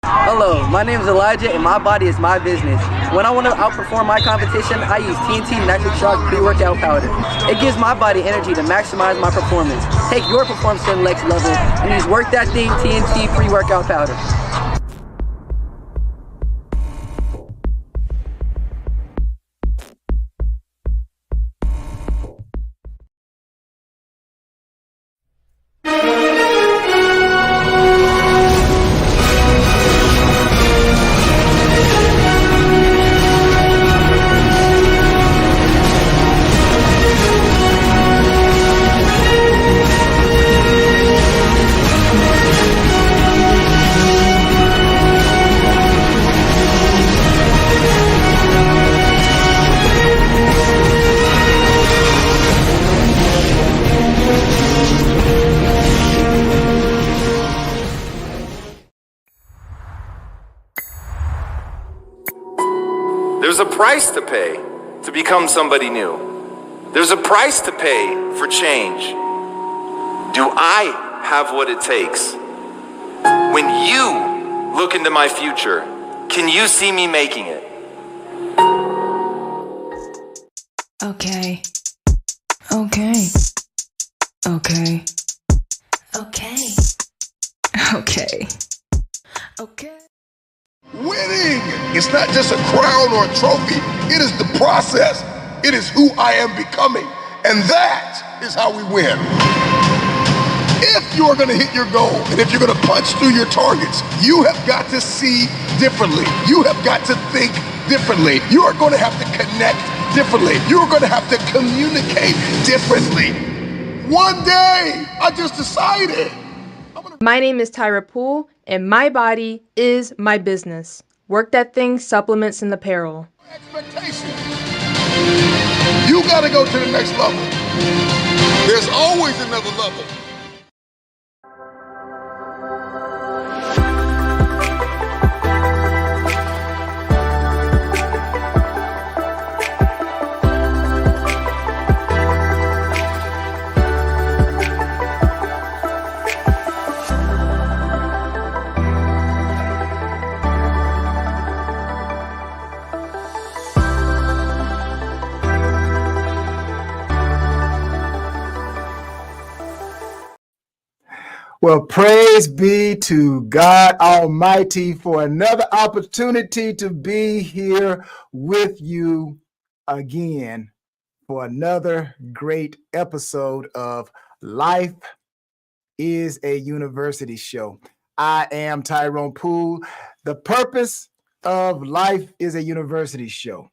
Hello, my name is Elijah and my body is my business. When I want to outperform my competition, I use TNT Nitric Shock pre-workout powder. It gives my body energy to maximize my performance. Take your performance to the next level and use Work That Thing TNT pre-workout powder. There's a price to pay to become somebody new. There's a price to pay for change. Do I have what it takes? When you look into my future, can you see me making it? Okay. Okay. Okay. Okay. Okay. Okay. Winning! It's not just a crown or a trophy. It is the process. It is who I am becoming. And that is how we win. If you're going to hit your goal and if you're going to punch through your targets, you have got to see differently. You have got to think differently. You are going to have to connect differently. You are going to have to communicate differently. One day, I just decided. My name is Tyra Poole, and my body is my business. Work That Thing supplements and apparel. Expectation. You got to go to the next level. There's always another level. Well, praise be to God Almighty for another opportunity to be here with you again for another great episode of Life is a University Show. I am Tyrone Poole. The purpose of Life is a University Show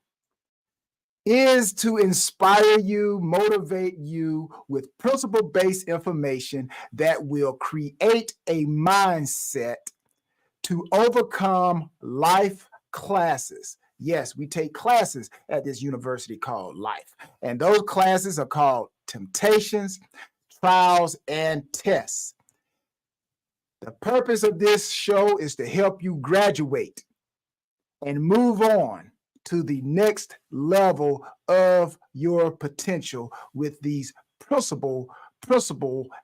is to inspire you, motivate you with principle-based information that will create a mindset to overcome life classes. Yes, we take classes at this university called Life, and those classes are called temptations, trials, and tests. The purpose of this show is to help you graduate and move on to the next level of your potential with these principle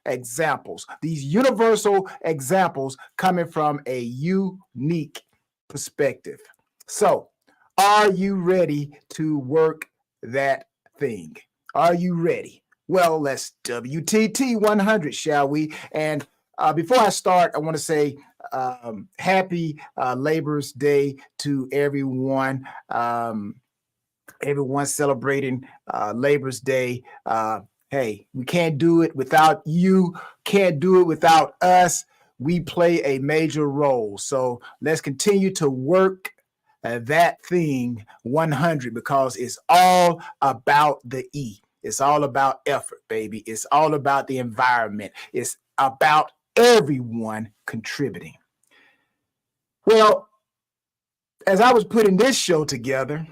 examples, these universal examples coming from a unique perspective. So, are you ready to work that thing? Are you ready? Well, let's WTT 100, shall we? And before I start, I want to say happy Labor's Day to everyone. Everyone celebrating Labor's Day. Hey, we can't do it without you. Can't do it without us. We play a major role. So let's continue to work that thing 100 because it's all about the E. It's all about effort, baby. It's all about the environment. It's about everyone contributing. Well, as I was putting this show together,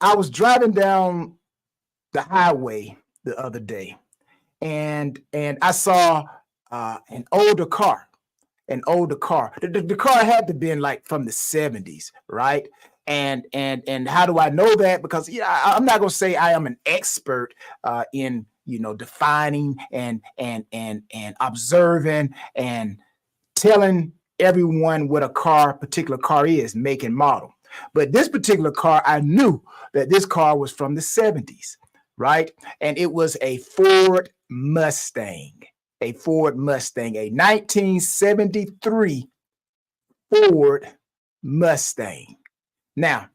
I was driving down the highway the other day, and I saw an older car. The car had to been like from the 70s, right? And how do I know that? Because I'm not gonna say I am an expert in defining and observing and telling everyone what a particular car is, make and model. But this particular car, I knew that this car was from the 70s, right? And it was a Ford Mustang, a 1973 Ford Mustang. Now,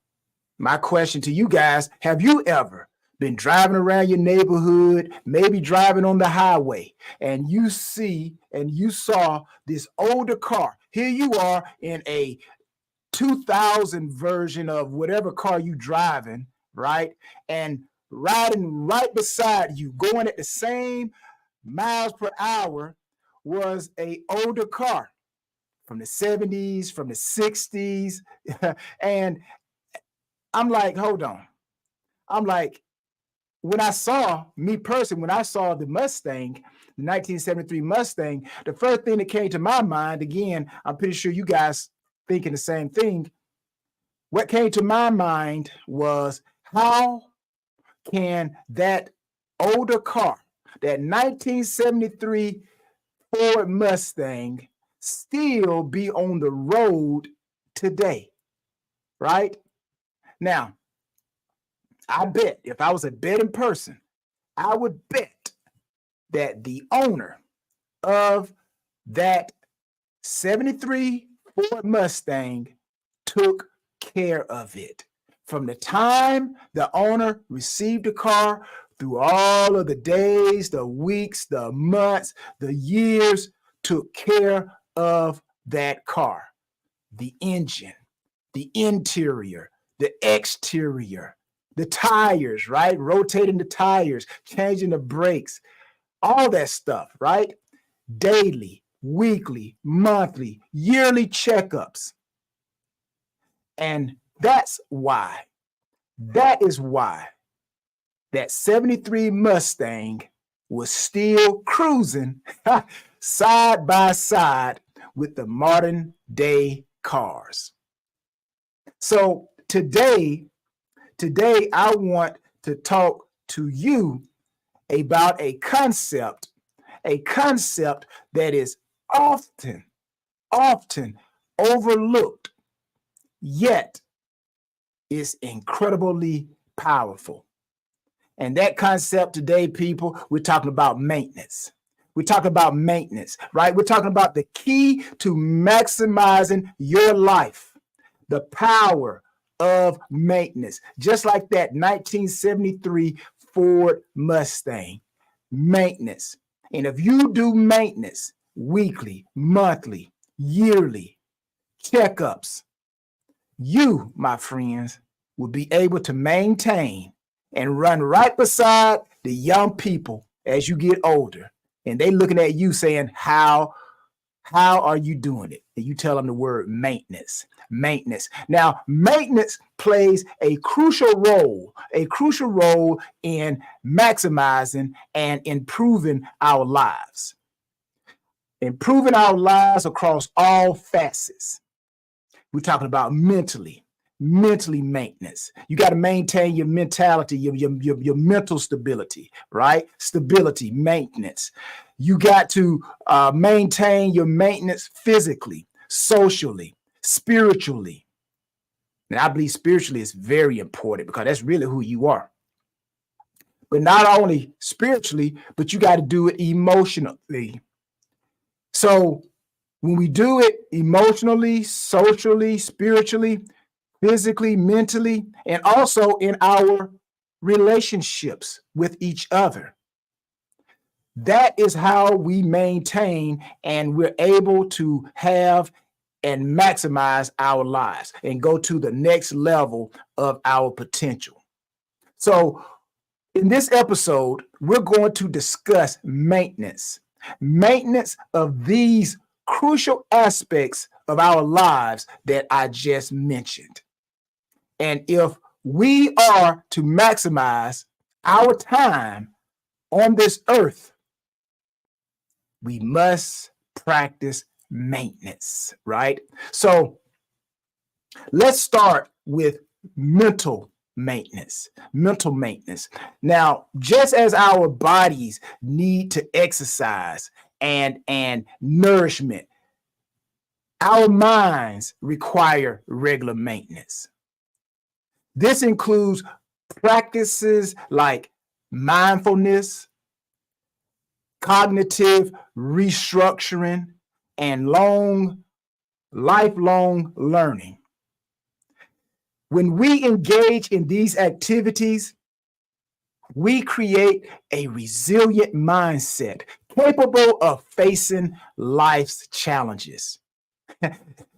my question to you guys, have you ever been driving around your neighborhood, maybe driving on the highway, and you saw this older car? Here you are in a 2000 version of whatever car you driving, right? And riding right beside you, going at the same miles per hour, was a older car from the 70s, from the 60s. And I'm like, hold on. I'm like, when I saw the Mustang, the 1973 Mustang, the first thing that came to my mind, again, I'm pretty sure you guys thinking the same thing. What came to my mind was, how can that older car, that 1973 Ford Mustang, still be on the road today, right? Now, I bet if I was a betting person, I would bet that the owner of that 73 Ford Mustang took care of it. From the time the owner received the car, through all of the days, the weeks, the months, the years, took care of that car. The engine, the interior, the exterior, the tires, right? Rotating the tires, changing the brakes, all that stuff, right? Daily, weekly, monthly, yearly checkups. And that is why that 73 Mustang was still cruising side by side with the modern day cars. So today I want to talk to you about a concept that is often overlooked, yet is incredibly powerful. And that concept today, people, we're talking about maintenance. We're talking about maintenance, right? We're talking about the key to maximizing your life, the power of maintenance, just like that 1973 Ford Mustang. Maintenance. And if you do maintenance weekly, monthly, yearly checkups, you, my friends, will be able to maintain and run right beside the young people as you get older. And they looking at you saying, how are you doing it? And you tell them the word maintenance. Now, maintenance plays a crucial role in maximizing and improving our lives. Improving our lives across all facets. We're talking about mentally maintenance. You got to maintain your mentality, your mental stability, right? Stability, maintenance. You got to maintain your maintenance physically, socially, spiritually. And I believe spiritually is very important because that's really who you are. But not only spiritually, but you got to do it emotionally. So when we do it emotionally, socially, spiritually, physically, mentally, and also in our relationships with each other, that is how we maintain and we're able to have and maximize our lives and go to the next level of our potential. So in this episode, we're going to discuss maintenance of these crucial aspects of our lives that I just mentioned. And if we are to maximize our time on this earth, we must practice maintenance, right? So let's start with mental maintenance. Now, just as our bodies need to exercise and nourishment, Our minds require regular maintenance. This includes practices like mindfulness, cognitive restructuring, and lifelong learning. When we engage in these activities, we create a resilient mindset capable of facing life's challenges.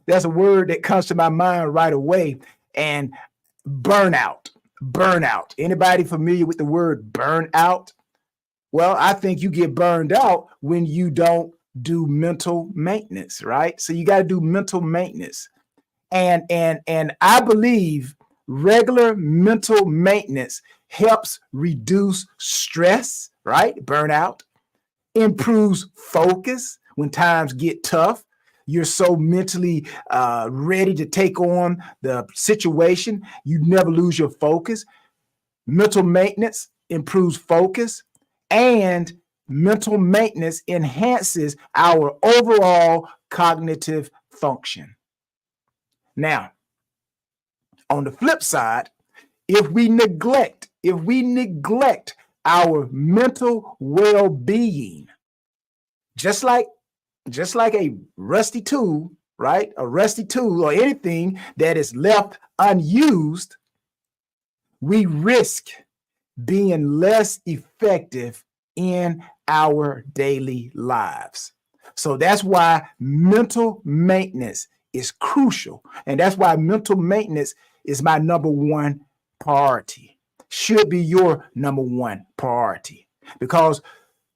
That's a word that comes to my mind right away. And burnout. Anybody familiar with the word burnout? Well, I think you get burned out when you don't do mental maintenance, right? So you got to do mental maintenance. And I believe regular mental maintenance helps reduce stress, right? Burnout, improves focus when times get tough. You're so mentally ready to take on the situation. You never lose your focus. Mental maintenance improves focus, and mental maintenance enhances our overall cognitive function. Now, on the flip side, if we neglect our mental well-being, just like a rusty tool, right? A rusty tool or anything that is left unused, we risk being less effective in our daily lives. So that's why mental maintenance is crucial. And that's why mental maintenance is my number one priority. Should be your number one priority, because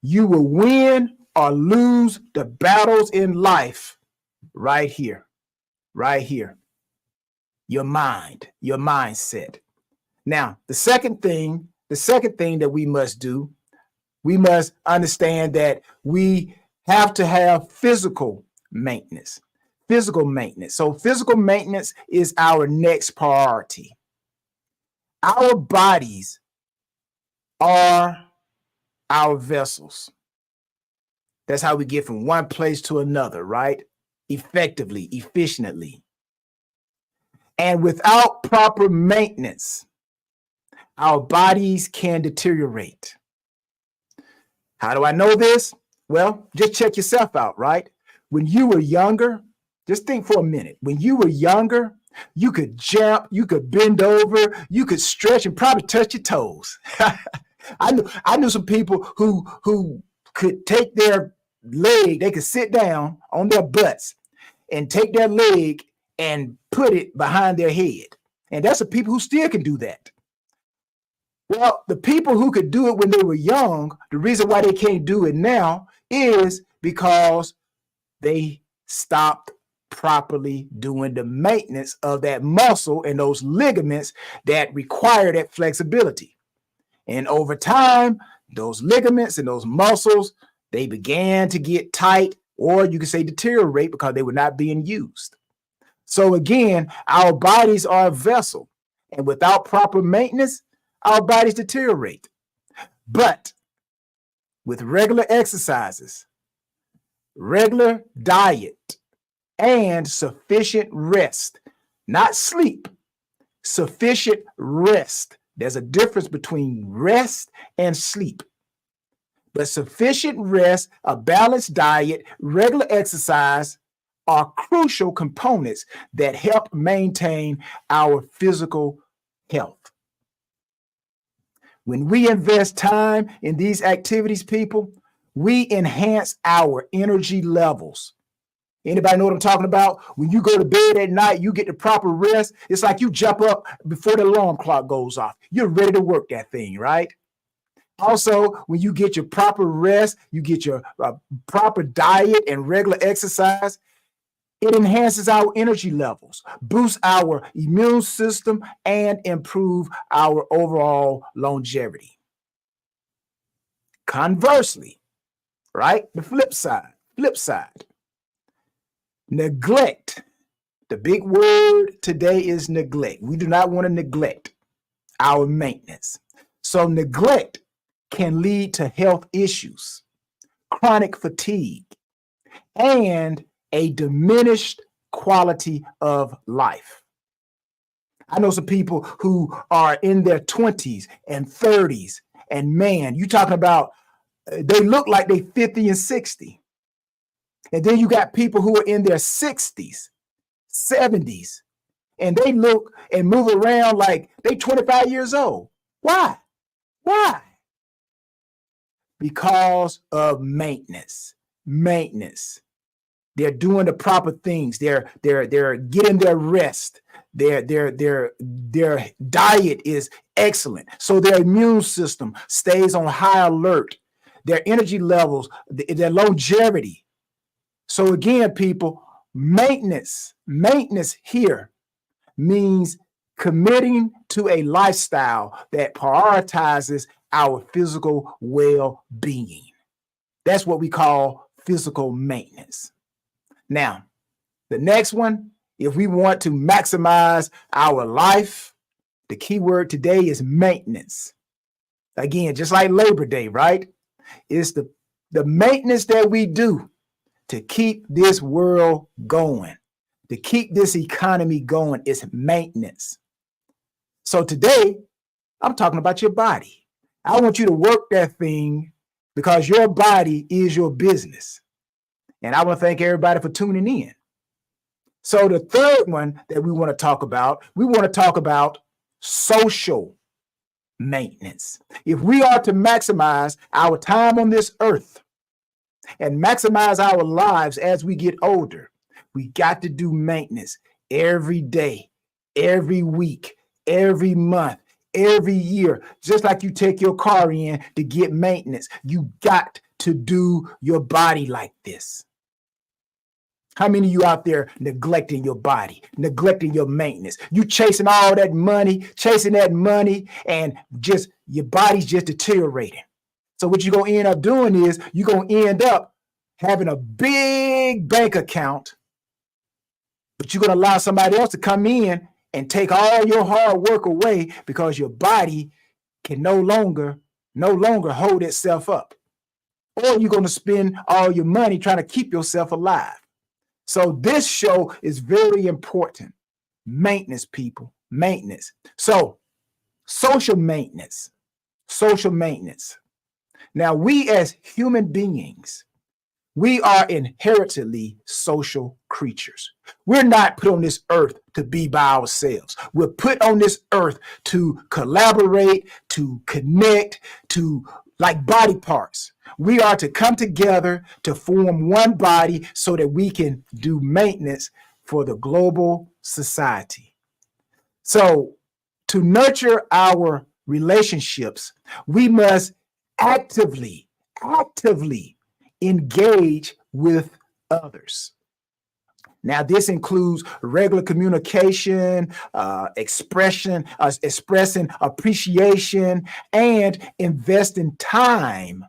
you will win or lose the battles in life right here. Your mind, your mindset. Now, the second thing that we must do, we must understand that we have to have physical maintenance. So physical maintenance is our next priority. Our bodies are our vessels. That's how we get from one place to another, right? Effectively, efficiently. And without proper maintenance, our bodies can deteriorate. How do I know this? Well, just check yourself out, right? When you were younger, just think for a minute. When you were younger, you could jump, you could bend over, you could stretch and probably touch your toes. I knew some people who could take their leg, they could sit down on their butts and take their leg and put it behind their head. And that's the people who still can do that. Well, the people who could do it when they were young, the reason why they can't do it now is because they stopped properly doing the maintenance of that muscle and those ligaments that require that flexibility. And over time, those ligaments and those muscles, they began to get tight, or you could say deteriorate, because they were not being used. So again, our bodies are a vessel, and without proper maintenance, our bodies deteriorate. But with regular exercises, regular diet, and sufficient rest, not sleep, sufficient rest. There's a difference between rest and sleep. But sufficient rest, a balanced diet, regular exercise are crucial components that help maintain our physical health. When we invest time in these activities, people, we enhance our energy levels. Anybody know what I'm talking about? When you go to bed at night, you get the proper rest. It's like you jump up before the alarm clock goes off. You're ready to work that thing, right? Also, when you get your proper rest, you get your proper diet and regular exercise, it enhances our energy levels, boosts our immune system, and improve our overall longevity. Conversely, right? The flip side. Neglect. The big word today is neglect. We do not want to neglect our maintenance. So neglect can lead to health issues, chronic fatigue, and a diminished quality of life. I know some people who are in their 20s and 30s, and man, you talking about they look like they 50 and 60. And then you got people who are in their 60s, 70s, and they look and move around like they 25 years old. Why? Why? Because of maintenance. Maintenance. They're doing the proper things. They're getting their rest. Their diet is excellent. So their immune system stays on high alert. Their energy levels, their longevity. So again, people, maintenance here means committing to a lifestyle that prioritizes our physical well-being. That's what we call physical maintenance. Now, the next one, if we want to maximize our life, the key word today is maintenance. Again, just like Labor Day, right? It's the maintenance that we do to keep this world going, to keep this economy going. Is maintenance. So today, I'm talking about your body. I want you to work that thing because your body is your business. And I want to thank everybody for tuning in. So the third one that we want to talk about social maintenance. If we are to maximize our time on this earth and maximize our lives as we get older, we got to do maintenance every day, every week, every month, every year. Just like you take your car in to get maintenance, you got to do your body like this. How many of you out there neglecting your body, neglecting your maintenance? You chasing all that money, and just your body's just deteriorating. So what you're going to end up doing is you're going to end up having a big bank account, but you're going to allow somebody else to come in and take all your hard work away because your body can no longer hold itself up. Or you're going to spend all your money trying to keep yourself alive. So this show is very important. Maintenance, people, maintenance. So social maintenance. Now, we as human beings, we are inherently social creatures. We're not put on this earth to be by ourselves. We're put on this earth to collaborate, to connect, to like body parts. We are to come together to form one body so that we can do maintenance for the global society. So to nurture our relationships, we must actively engage with others. Now, this includes regular communication, expressing appreciation, and investing time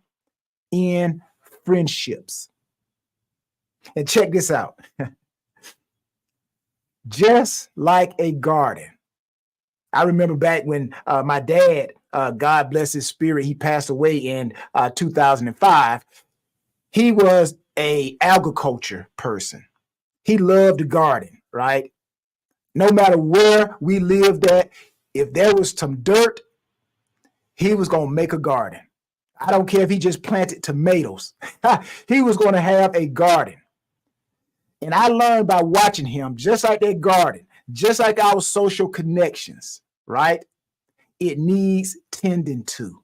in friendships. And check this out. Just like a garden. I remember back when my dad, God bless his spirit, he passed away in 2005. He was an agriculture person. He loved the garden, right? No matter where we lived at, if there was some dirt, he was going to make a garden. I don't care if he just planted tomatoes. He was going to have a garden. And I learned by watching him, just like that garden, just like our social connections, right? It needs tending to.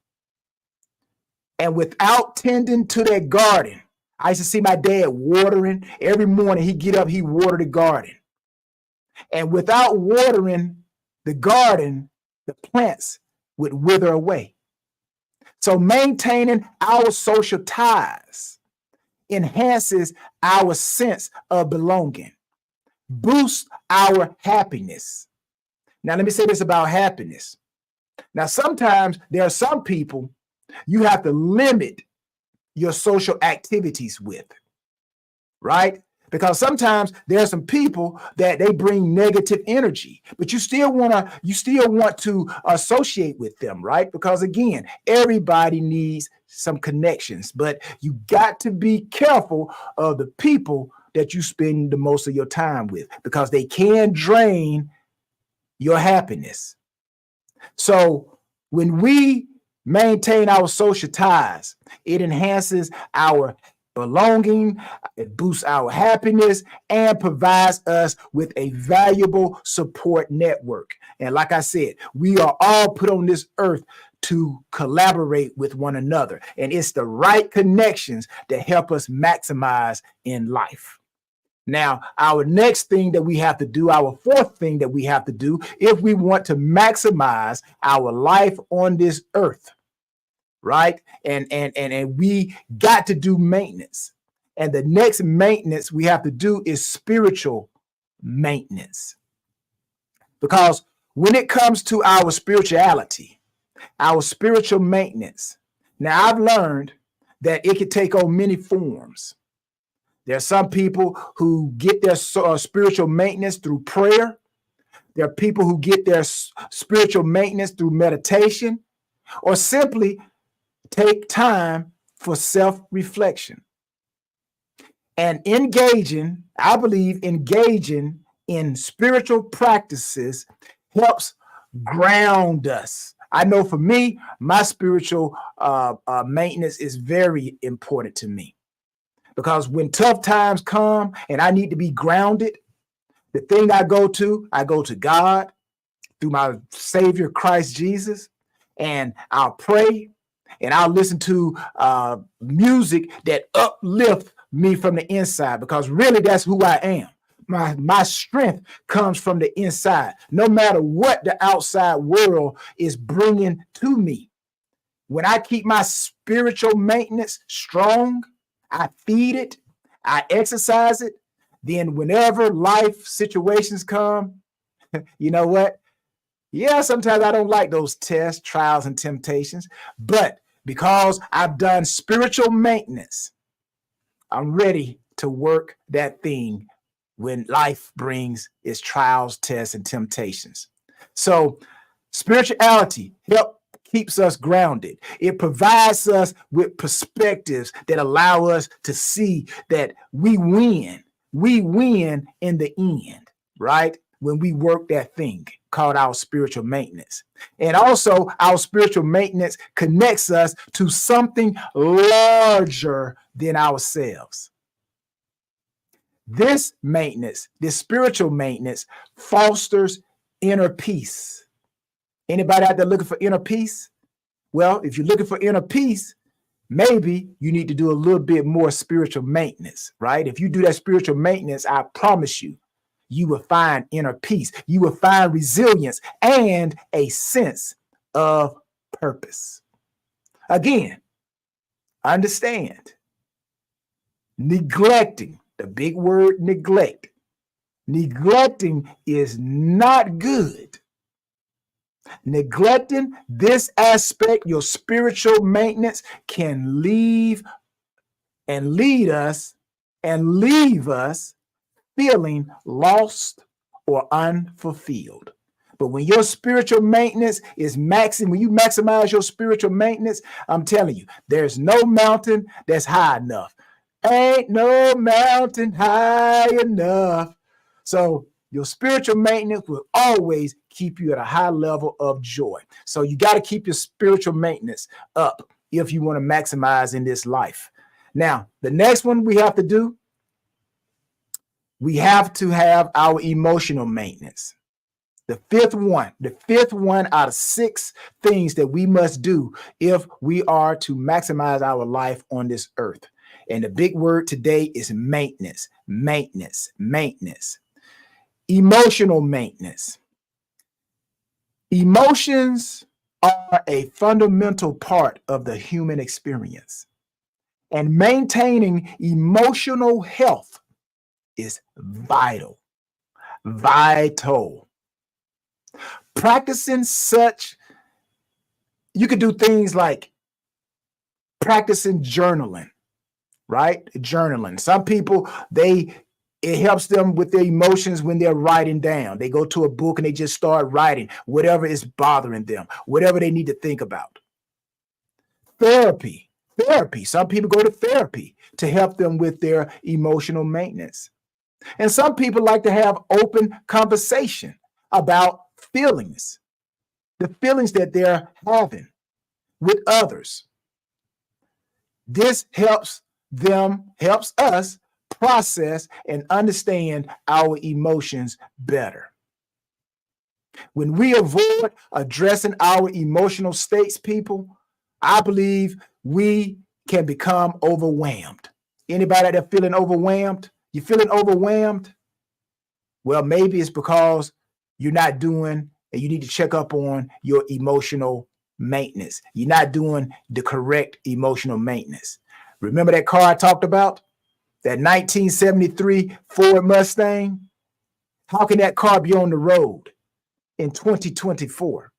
And without tending to that garden, I used to see my dad watering. Every morning he'd get up, he'd water the garden. And without watering the garden, the plants would wither away. So maintaining our social ties enhances our sense of belonging, boosts our happiness. Now, let me say this about happiness. Now, sometimes there are some people you have to limit your social activities with, right? Because sometimes there are some people that they bring negative energy, but you still want to associate with them, right? Because again, everybody needs some connections, but you got to be careful of the people that you spend the most of your time with, because they can drain your happiness. So when we maintain our social ties, it enhances our belonging, it boosts our happiness, and provides us with a valuable support network. And like I said, we are all put on this earth to collaborate with one another. And it's the right connections that help us maximize in life. Now, our next thing that we have to do, our fourth thing that we have to do, if we want to maximize our life on this earth, right? And we got to do maintenance. And the next maintenance we have to do is spiritual maintenance. Because when it comes to our spirituality, our spiritual maintenance, now I've learned that it can take on many forms. There are some people who get their spiritual maintenance through prayer. There are people who get their spiritual maintenance through meditation, or simply take time for self-reflection. And I believe engaging in spiritual practices helps ground us. I know for me, my spiritual maintenance is very important to me. Because when tough times come and I need to be grounded, the thing I go to God through my Savior, Christ Jesus, and I'll pray and I'll listen to music that uplifts me from the inside, because really that's who I am. My strength comes from the inside, no matter what the outside world is bringing to me. When I keep my spiritual maintenance strong, I feed it, I exercise it, then whenever life situations come, you know what? Yeah, sometimes I don't like those tests, trials, and temptations, but because I've done spiritual maintenance, I'm ready to work that thing when life brings its trials, tests, and temptations. So spirituality keeps us grounded. It provides us with perspectives that allow us to see that we win. We win in the end, right? When we work that thing called our spiritual maintenance. And also our spiritual maintenance connects us to something larger than ourselves. This maintenance, this spiritual maintenance, fosters inner peace. Anybody out there looking for inner peace? Well, if you're looking for inner peace, maybe you need to do a little bit more spiritual maintenance, right? If you do that spiritual maintenance, I promise you, you will find inner peace. You will find resilience and a sense of purpose. Again, understand, neglecting, the big word neglect. Neglecting is not good. Neglecting this aspect, your spiritual maintenance, can leave us feeling lost or unfulfilled. But when your spiritual maintenance is when you maximize your spiritual maintenance, I'm telling you, there's no mountain that's high enough. Ain't no mountain high enough. So your spiritual maintenance will always keep you at a high level of joy. So you got to keep your spiritual maintenance up if you want to maximize in this life. Now, the next one we have to do, we have to have our emotional maintenance. The fifth one out of 6 things that we must do if we are to maximize our life on this earth. And the big word today is maintenance, maintenance, maintenance. Emotional maintenance. Emotions are a fundamental part of the human experience. And maintaining emotional health is vital. Practicing you could do things like practicing journaling, right? Journaling. Some people, it helps them with their emotions when they're writing down. They go to a book and they just start writing whatever is bothering them, whatever they need to think about. Therapy. Therapy. Some people go to therapy to help them with their emotional maintenance. And some people like to have open conversation about feelings, the feelings that they're having with others. This helps us process and understand our emotions better. When we avoid addressing our emotional states, people, I believe we can become overwhelmed. Anybody that feeling overwhelmed? You feeling overwhelmed? Well, maybe it's because you're not doing, and you need to check up on your emotional maintenance. You're not doing the correct emotional maintenance. Remember that car I talked about? That 1973 Ford Mustang? How can that car be on the road in 2024?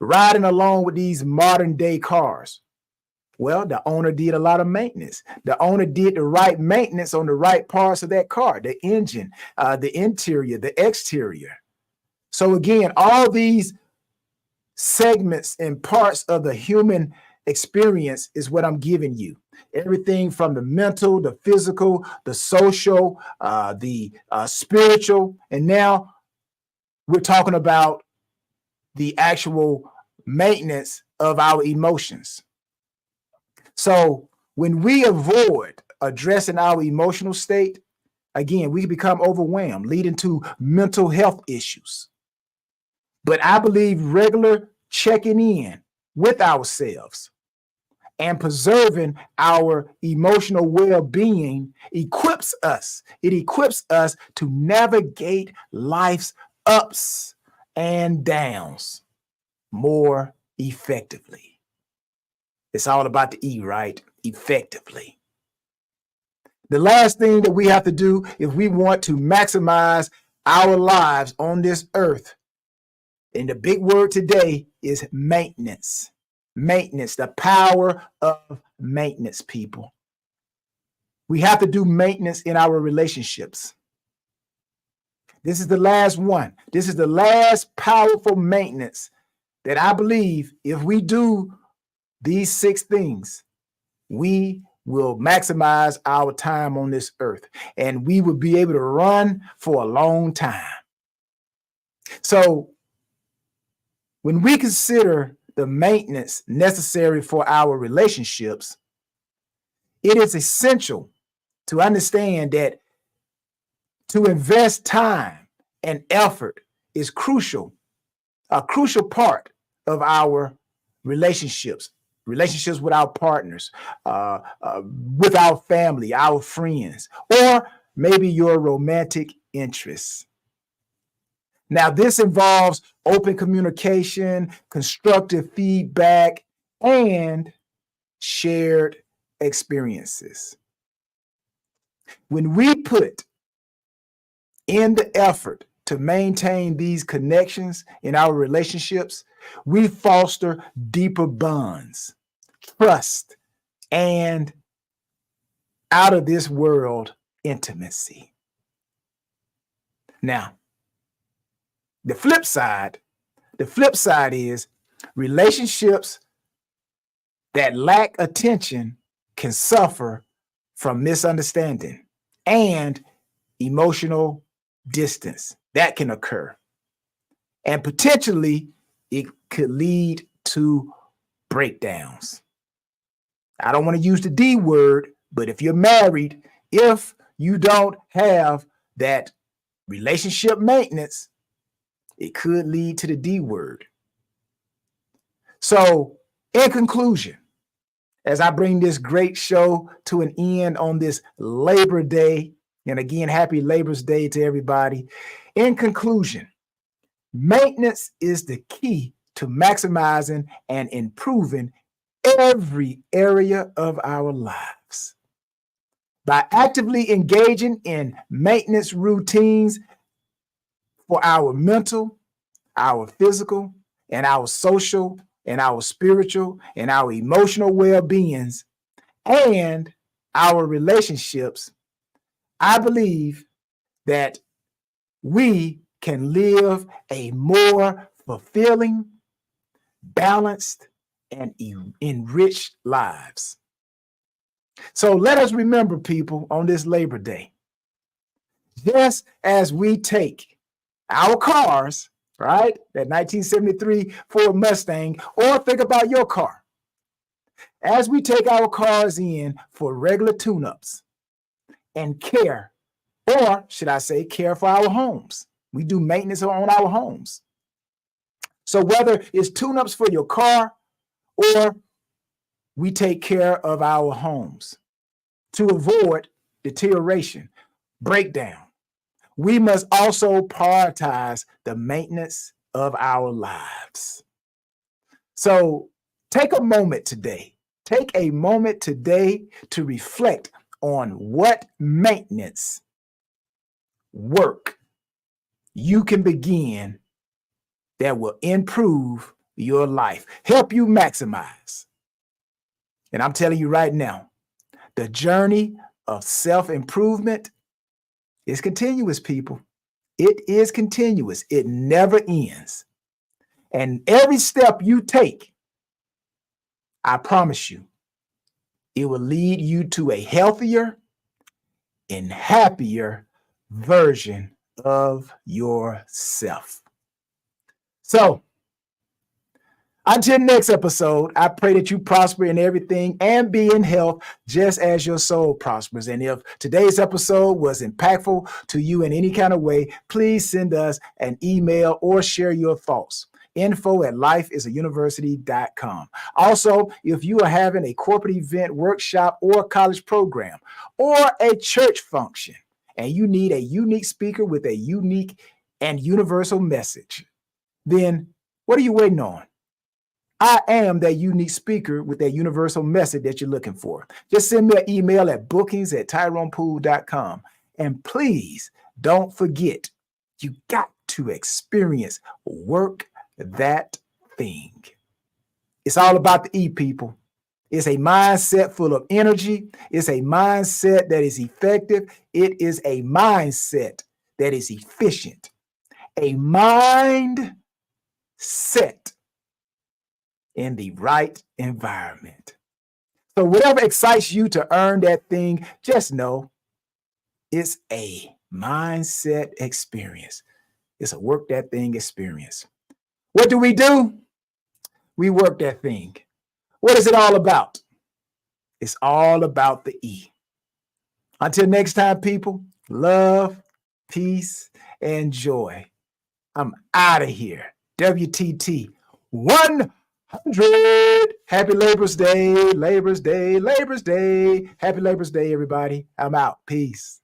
Riding along with these modern day cars. Well, the owner did a lot of maintenance. The owner did the right maintenance on the right parts of that car, the engine, the interior, the exterior. So again, all these segments and parts of the human experience is what I'm giving you. Everything from the mental, the physical, the social, the spiritual, and now we're talking about the actual maintenance of our emotions. So when we avoid addressing our emotional state, again, we become overwhelmed, leading to mental health issues. But I believe regular checking in with ourselves and preserving our emotional well-being equips us. It equips us to navigate life's ups and downs more effectively. It's all about the E, right? Effectively. The last thing that we have to do if we want to maximize our lives on this earth, and the big word today is maintenance. Maintenance, the power of maintenance, people. We have to do maintenance in our relationships. This is the last one. This is the last powerful maintenance that I believe if we do these 6 things, we will maximize our time on this earth and we will be able to run for a long time. So when we consider the maintenance necessary for our relationships, it is essential to understand that to invest time and effort is crucial, a crucial part of our relationships with our partners, with our family, our friends, or maybe your romantic interests. Now, this involves open communication, constructive feedback, and shared experiences. When we put in the effort to maintain these connections in our relationships, we foster deeper bonds, trust, and out of this world intimacy. Now, the flip side is relationships that lack attention can suffer from misunderstanding and emotional distance. That can occur. And potentially it could lead to breakdowns. I don't want to use the D word, but if you're married, if you don't have that relationship maintenance, it could lead to the D word. So, in conclusion, as I bring this great show to an end on this Labor Day, and again, happy Labor's Day to everybody. In conclusion, maintenance is the key to maximizing and improving every area of our lives. By actively engaging in maintenance routines for our mental, our physical, and our social, and our spiritual, and our emotional well-beings, and our relationships, I believe that we can live a more fulfilling, balanced, and enrich lives. So let us remember, people, on this Labor Day, just as we take our cars, right, that 1973 Ford Mustang, or think about your car, as we take our cars in for regular tune-ups and care, or should I say care for our homes. We do maintenance on our homes. So whether it's tune-ups for your car or we take care of our homes to avoid deterioration, breakdown, we must also prioritize the maintenance of our lives. So take a moment today. Take a moment today to reflect on what maintenance work you can begin that will improve your life, help you maximize. And I'm telling you right now, the journey of self-improvement is continuous, people. It is continuous. It never ends. And every step you take, I promise you, it will lead you to a healthier and happier version of yourself. So, until next episode, I pray that you prosper in everything and be in health just as your soul prospers. And if today's episode was impactful to you in any kind of way, please send us an email or share your thoughts. info@lifeisauniversity.com. Also, if you are having a corporate event, workshop, or college program, or a church function, and you need a unique speaker with a unique and universal message, then what are you waiting on? I am that unique speaker with that universal message that you're looking for. Just send me an email at bookings@tyronepoole.com. And please don't forget, you got to experience work that thing. It's all about the E, people. It's a mindset full of energy. It's a mindset that is effective. It is a mindset that is efficient. A mind set in the right environment. So whatever excites you to earn that thing, just know it's a mindset experience. It's a work that thing experience. What do? We work that thing. What is it all about? It's all about the E. Until next time, people, love, peace, and joy. I'm out of here. WTT 100. Happy Labor's Day, Labor's Day, Labor's Day. Happy Labor's Day, everybody. I'm out. Peace.